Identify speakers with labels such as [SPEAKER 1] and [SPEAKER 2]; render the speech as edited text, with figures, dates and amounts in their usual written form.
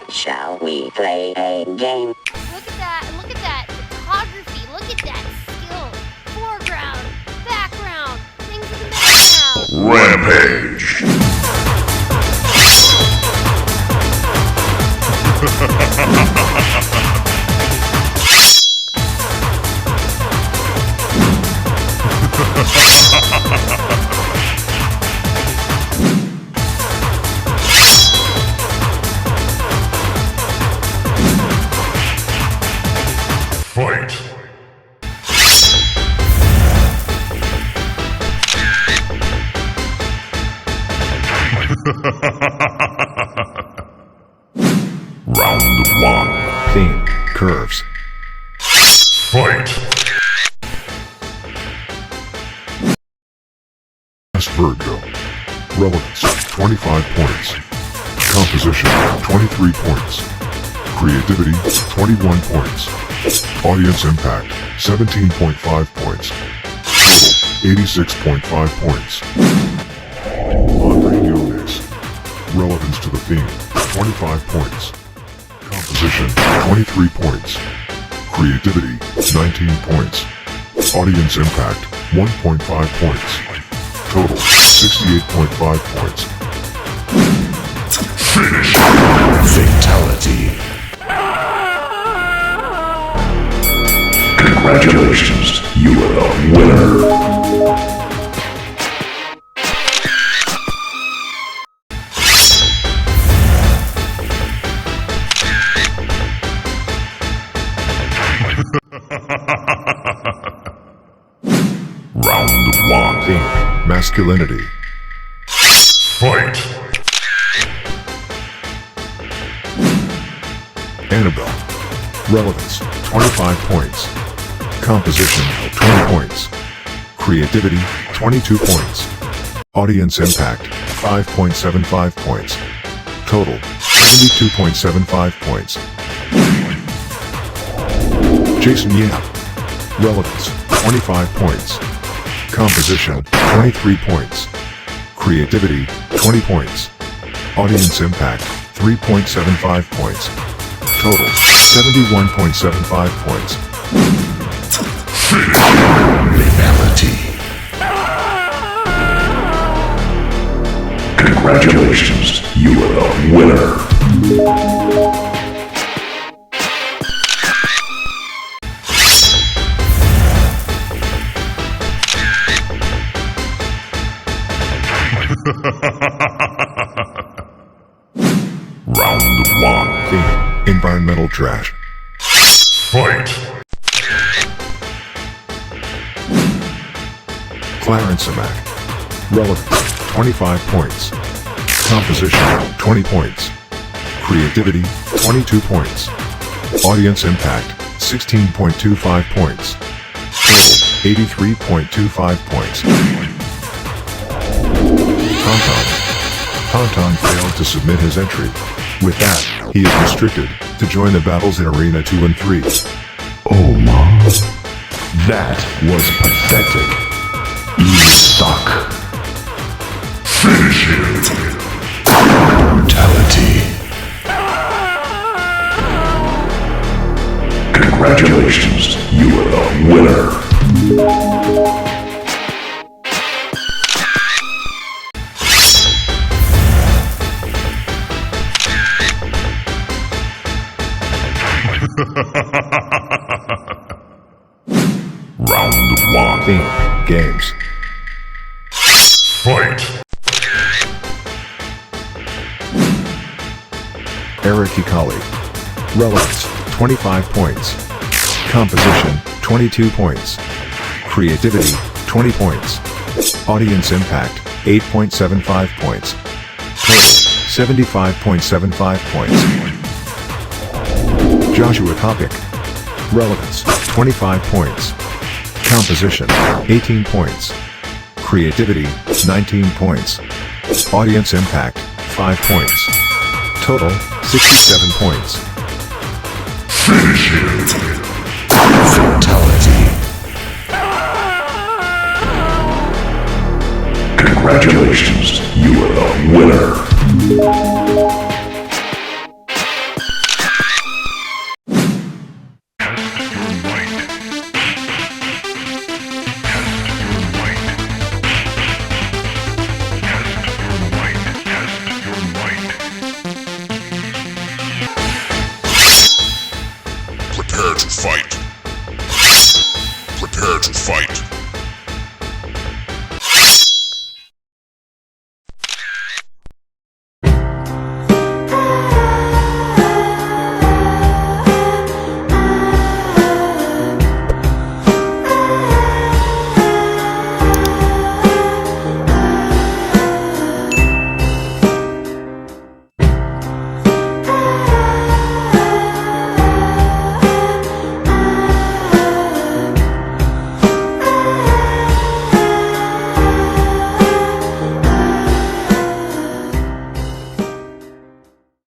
[SPEAKER 1] Shall we play a game?
[SPEAKER 2] Look at that, and look at that photography. Look at that skill. Foreground, background, things in the background.
[SPEAKER 3] Rampage! Fight! Round one.
[SPEAKER 4] Theme, curves.
[SPEAKER 3] Fight! Best Virgo. Relevance, 25 points. Composition, 23 points. Creativity, 21 points. Audience impact, 17.5 points. Total, 86.5 points. Yones. Relevance to the theme, 25 points. Composition, 23 points. Creativity, 19 points. Audience impact, 1.5 points. Total, 68.5 points. Finish!
[SPEAKER 5] Fatality.
[SPEAKER 3] Congratulations, you are the winner. Round one.
[SPEAKER 4] Theme, masculinity.
[SPEAKER 3] Fight!
[SPEAKER 4] Annabelle. Relevance, 25 points. Composition, 20 points. Creativity, 22 points. Audience impact, 5.75 points. Total, 72.75 points. Jason Yap. Relevance, 25 points. Composition, 23 points. Creativity, 20 points. Audience impact, 3.75 points. Total, 71.75 points.
[SPEAKER 5] Fatality.
[SPEAKER 3] Congratulations, you are the winner. Round one.
[SPEAKER 4] Theme, environmental trash.
[SPEAKER 3] Fight!
[SPEAKER 4] Clarence Amack. Relevance, 25 points. Composition, 20 points. Creativity, 22 points. Audience impact, 16.25 points. Total, 83.25 points. Tauntaun failed to submit his entry. With that, he is restricted to join the battles in Arena 2 and 3.
[SPEAKER 5] Oh my. That was pathetic. You suck.
[SPEAKER 3] Finish him!
[SPEAKER 5] Brutality.
[SPEAKER 3] Congratulations, you are the winner. Round one.
[SPEAKER 4] Theme, games.
[SPEAKER 3] Fight!
[SPEAKER 4] Eric Hikali. Relevance, 25 points. Composition, 22 points. Creativity, 20 points. Audience impact, 8.75 points. Total, 75.75 points. Joshua Topic. Relevance, 25 points. Composition, 18 points. Creativity, 19 points. Audience impact, 5 points. Total, 67 points.
[SPEAKER 3] Finish him!
[SPEAKER 5] Fatality.
[SPEAKER 3] Congratulations, you are the winner. to fight. Prepare to fight.